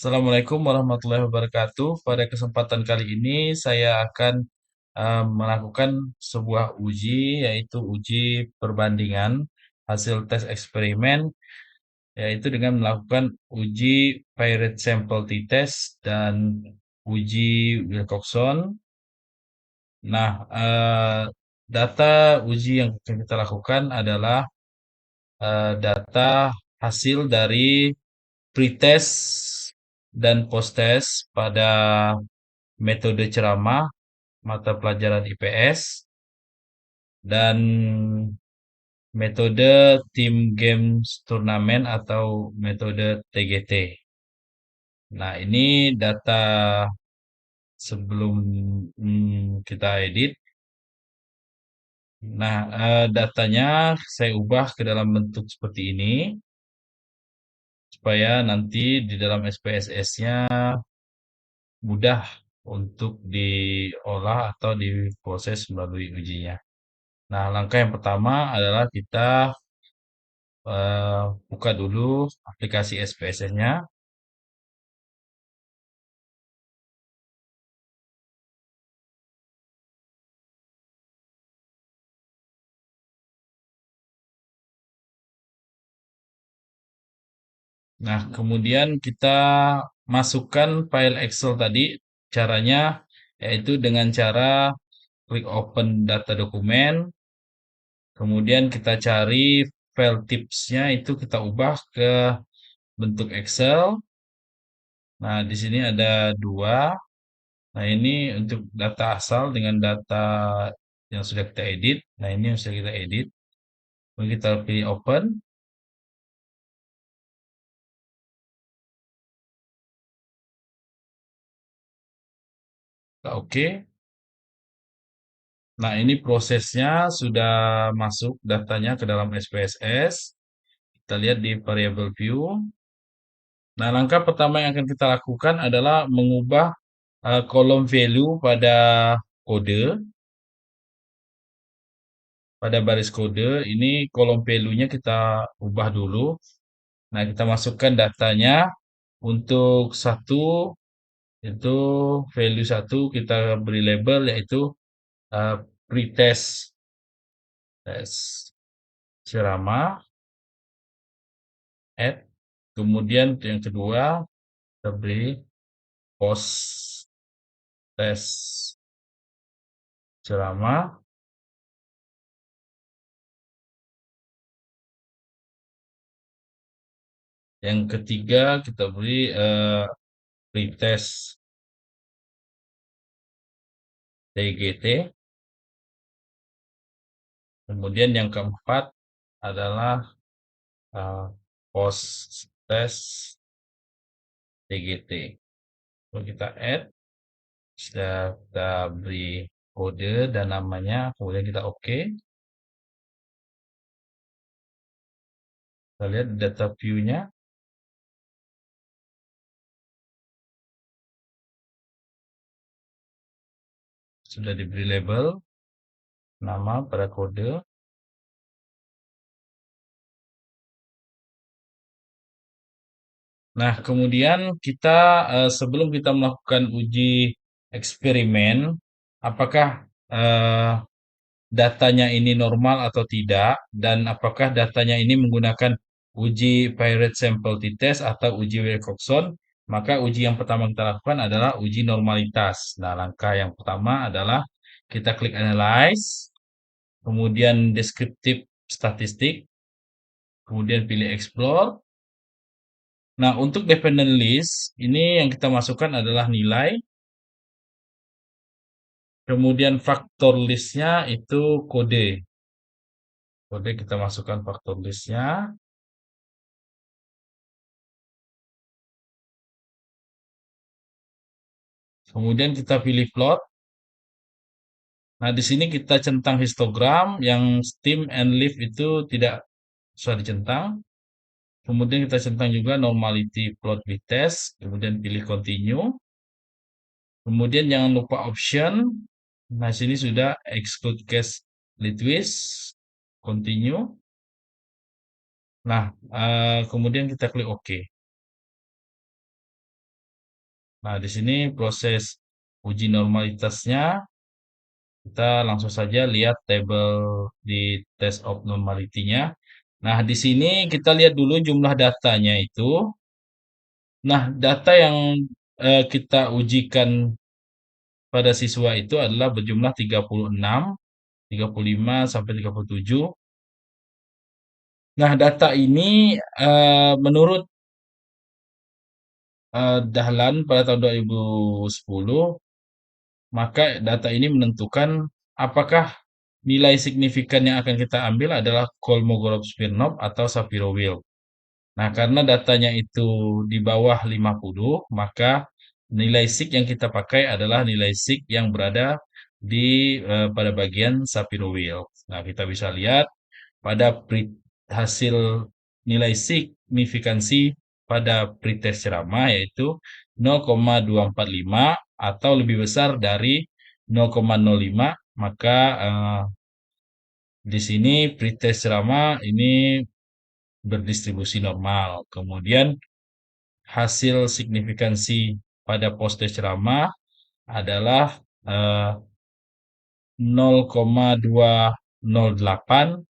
Assalamualaikum warahmatullahi wabarakatuh. Pada kesempatan kali ini saya akan melakukan sebuah uji, yaitu uji perbandingan hasil tes eksperimen, yaitu dengan melakukan uji Pirate Sample T-Test dan uji Wilcoxon. Nah, data uji yang akan kita lakukan adalah data hasil dari pretest dan posttest pada metode ceramah mata pelajaran IPS dan metode Team Games Turnamen atau metode TGT. Nah, ini data sebelum kita edit. Nah, datanya saya ubah ke dalam bentuk seperti ini supaya nanti di dalam SPSS-nya mudah untuk diolah atau diproses melalui ujinya. Nah, langkah yang pertama adalah kita buka dulu aplikasi SPSS-nya. Nah, kemudian kita masukkan file Excel tadi. Caranya yaitu dengan cara klik open data dokumen, kemudian kita cari file tipsnya itu kita ubah ke bentuk Excel. Nah, di sini ada dua. Nah, ini untuk data asal dengan data yang sudah kita edit. Nah, ini yang sudah kita edit. Lalu kita pilih open. Kita oke. Nah, ini prosesnya sudah masuk datanya ke dalam SPSS. Kita lihat di variable view. Nah, langkah pertama yang akan kita lakukan adalah mengubah kolom value pada kode. Pada baris kode, ini kolom value-nya kita ubah dulu. Nah, kita masukkan datanya. Untuk satu, itu value satu kita beri label yaitu uh, pretest tes ceramah, add. Kemudian yang kedua, kita beri post test ceramah. Yang ketiga, kita beri pretest TGT. Kemudian yang keempat adalah uh, post test TGT. Lalu kita add, sudah kita beri kode dan namanya, kemudian kita oke. Kita lihat data view-nya sudah diberi label nama pada kode. Nah, kemudian kita sebelum kita melakukan uji eksperimen, apakah eh, datanya ini normal atau tidak, dan apakah datanya ini menggunakan uji Pirate Sample T-Test atau uji Wilcoxon, maka uji yang pertama kita lakukan adalah uji normalitas. Nah, langkah yang pertama adalah kita klik Analyze, kemudian Descriptive Statistik, kemudian pilih Explore. Nah, untuk dependent list, ini yang kita masukkan adalah nilai. Kemudian faktor listnya itu kode. Kode kita masukkan faktor listnya. Kemudian kita pilih plot. Nah, di sini kita centang histogram, yang stem and leaf itu tidak usah dicentang. Kemudian kita centang juga normality plot with test. Kemudian pilih continue. Kemudian jangan lupa option. Nah, sini sudah exclude case Litwis. Continue. Nah, kemudian kita klik OK. Nah, di sini proses uji normalitasnya, kita langsung saja lihat tabel di test of normality-nya. Nah, di sini kita lihat dulu jumlah datanya itu. Nah, data yang kita ujikan pada siswa itu adalah berjumlah 36, 35 sampai 37. Nah, data ini menurut Dahlan pada tahun 2010, maka data ini menentukan apakah nilai signifikan yang akan kita ambil adalah Kolmogorov-Smirnov atau Shapiro-Wilk. Nah, karena datanya itu di bawah 50, maka nilai sig yang kita pakai adalah nilai sig yang berada pada bagian Shapiro-Wilk. Nah, kita bisa lihat pada hasil nilai signifikansi pada pretest ceramah yaitu 0,245 atau lebih besar dari 0,05, maka di sini pretest ceramah ini berdistribusi normal. Kemudian hasil signifikansi pada post-test ceramah adalah 0,208,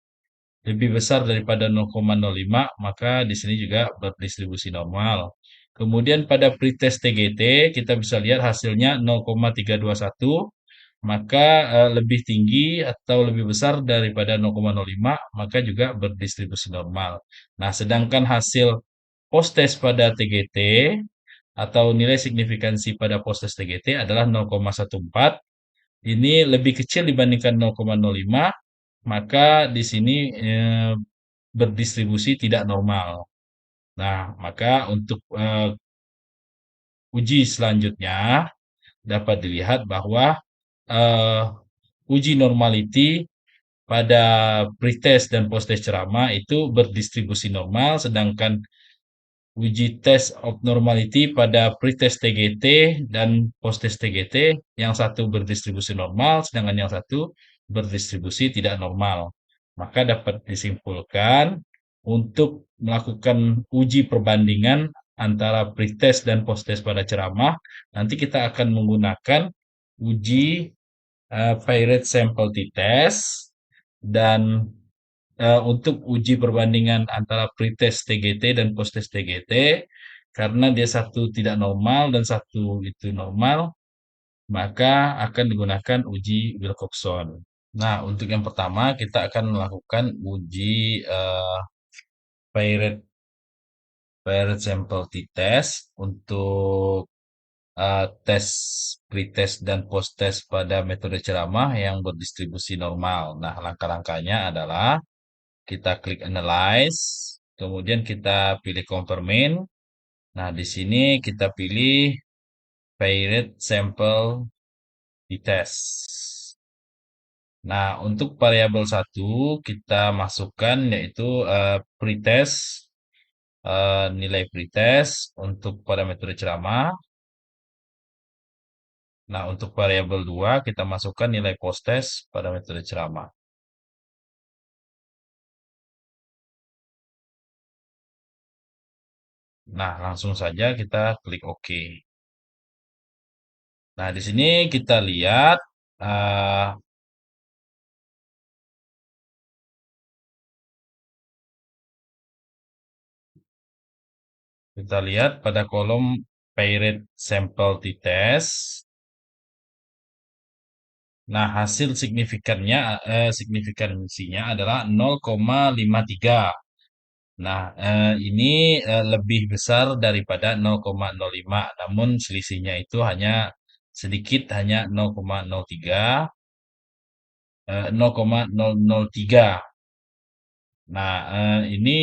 lebih besar daripada 0,05, maka di sini juga berdistribusi normal. Kemudian pada pretest TGT kita bisa lihat hasilnya 0,321, maka lebih tinggi atau lebih besar daripada 0,05, maka juga berdistribusi normal. Nah, sedangkan hasil post-test pada TGT atau nilai signifikansi pada post-test TGT adalah 0,14. Ini lebih kecil dibandingkan 0,05, maka di sini berdistribusi tidak normal. Nah, maka untuk uji selanjutnya dapat dilihat bahwa eh, uji normality pada pretest dan post-test ceramah itu berdistribusi normal, sedangkan uji test of normality pada pretest TGT dan post-test TGT, yang satu berdistribusi normal, sedangkan yang satu berdistribusi tidak normal. Maka dapat disimpulkan untuk melakukan uji perbandingan antara pretest dan post-test pada ceramah, nanti kita akan menggunakan uji Pirate Sample T-Test dan untuk uji perbandingan antara pretest TGT dan posttest TGT, karena dia satu tidak normal dan satu itu normal, maka akan digunakan uji Wilcoxon. Nah, untuk yang pertama kita akan melakukan uji Pirate Pirate Sample T-Test untuk tes pretest dan posttest pada metode ceramah yang berdistribusi normal. Nah, langkah-langkahnya adalah kita klik analyze, kemudian kita pilih confirmate. Nah, di sini kita pilih paired sample di test. Nah, untuk variabel satu kita masukkan yaitu pretest, nilai pretest untuk pada metode ceramah. Nah, untuk variabel 2 kita masukkan nilai post-test pada metode ceramah. Nah, langsung saja kita klik OK. Nah, di sini kita lihat eh, kita lihat pada kolom paired sample t-test. Nah, hasil signifikansinya adalah 0,53. Nah, ini lebih besar daripada 0,05, namun selisihnya itu hanya sedikit, hanya 0,03, 0,003. Nah, ini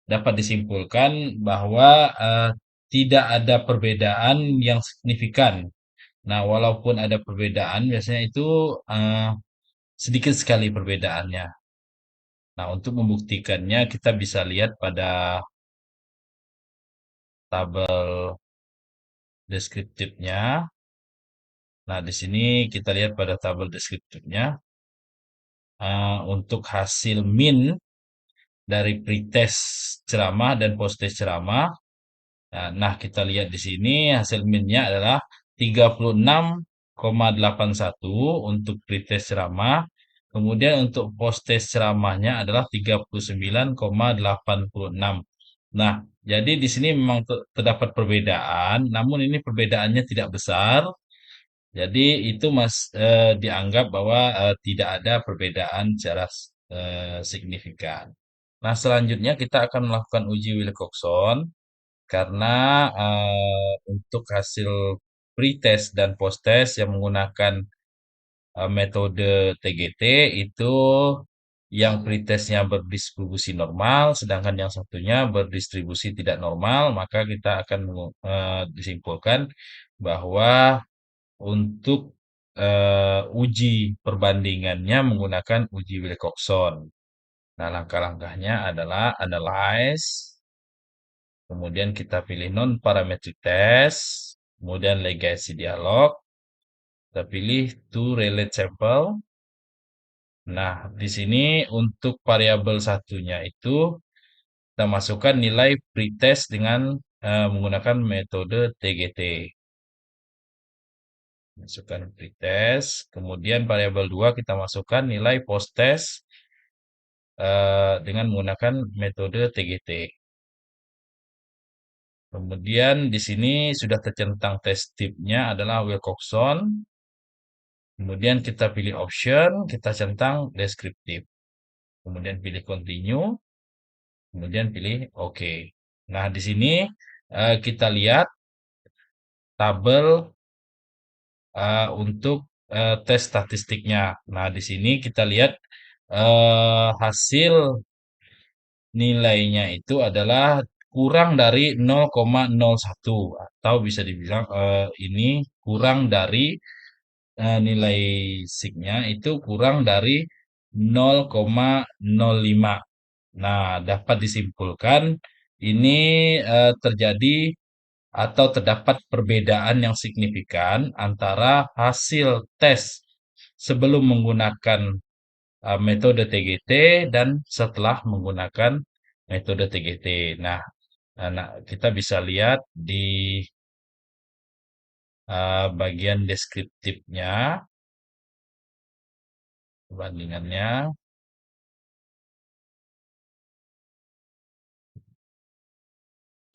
dapat disimpulkan bahwa tidak ada perbedaan yang signifikan. Nah, walaupun ada perbedaan, biasanya itu sedikit sekali perbedaannya. Nah, untuk membuktikannya kita bisa lihat pada tabel deskriptifnya. Nah, di sini kita lihat pada tabel deskriptifnya untuk hasil min dari pretest ceramah dan posttest ceramah. Nah, kita lihat di sini hasil minnya adalah 36,81 untuk pretest ceramah. Kemudian untuk post-test ceramahnya adalah 39,86. Nah, jadi di sini memang terdapat perbedaan, namun ini perbedaannya tidak besar. Jadi itu dianggap bahwa tidak ada perbedaan secara signifikan. Nah, selanjutnya kita akan melakukan uji Wilcoxon karena untuk hasil pretest dan post-test yang menggunakan metode TGT itu yang pretestnya berdistribusi normal, sedangkan yang satunya berdistribusi tidak normal, maka kita akan disimpulkan bahwa untuk uji perbandingannya menggunakan uji Wilcoxon. Nah, langkah-langkahnya adalah analyze, kemudian kita pilih non-parametric test, kemudian legasi dialog, kita pilih to relate sample. Nah, di sini untuk variabel satunya itu kita masukkan nilai pretest dengan menggunakan metode TGT. Masukkan pretest, kemudian variabel 2 kita masukkan nilai post-test dengan menggunakan metode TGT. Kemudian di sini sudah tercentang test tipnya adalah Wilcoxon. Kemudian kita pilih option, kita centang deskriptif. Kemudian pilih continue, kemudian pilih OK. Nah, di sini kita lihat tabel untuk tes statistiknya. Nah, di sini kita lihat hasil nilainya itu adalah kurang dari 0,01 atau bisa dibilang ini kurang dari nilai signya itu kurang dari 0,05. Nah, dapat disimpulkan ini terjadi atau terdapat perbedaan yang signifikan antara hasil tes sebelum menggunakan metode TGT dan setelah menggunakan metode TGT. Nah, kita bisa lihat di bagian deskriptifnya, perbandingannya.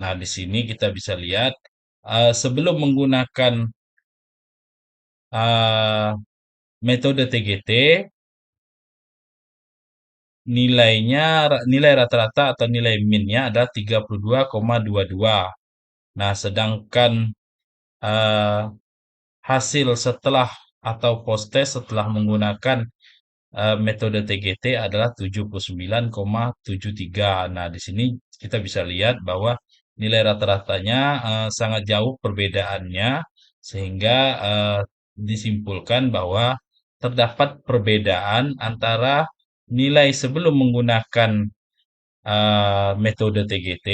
Nah, di sini kita bisa lihat sebelum menggunakan metode TGT, nilai rata-rata atau nilai minnya adalah 32,22. Nah, sedangkan eh, hasil setelah atau post test setelah menggunakan metode TGT adalah 79,73. Nah, di sini kita bisa lihat bahwa nilai rata-ratanya sangat jauh perbedaannya sehingga disimpulkan bahwa terdapat perbedaan antara nilai sebelum menggunakan metode TGT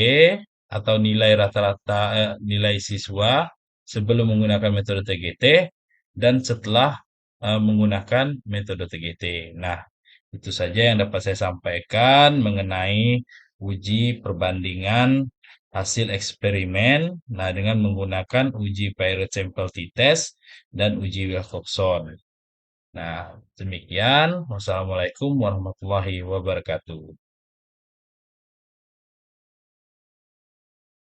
atau nilai rata-rata nilai siswa sebelum menggunakan metode TGT dan setelah menggunakan metode TGT. Nah, itu saja yang dapat saya sampaikan mengenai uji perbandingan hasil eksperimen. Nah, dengan menggunakan uji Pirate Sample T-Test dan uji Wilcoxon. Nah, demikian. Wassalamualaikum warahmatullahi wabarakatuh.